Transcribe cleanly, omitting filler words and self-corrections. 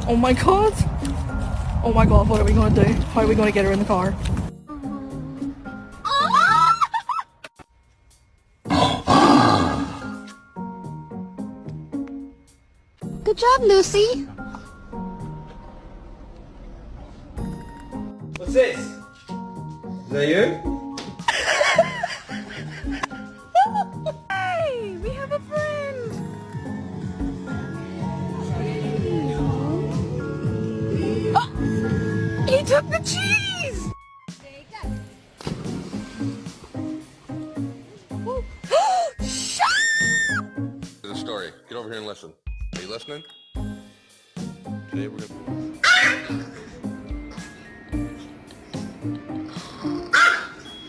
Oh my god. Oh my god, what are we gonna do? How are we gonna get her in the car? Good job, Lucy. What's this? Is that you? Hey, we have a friend. Oh, he took the cheese. Shut The story. Get over here and listen. Are you listening? Today we're gonna...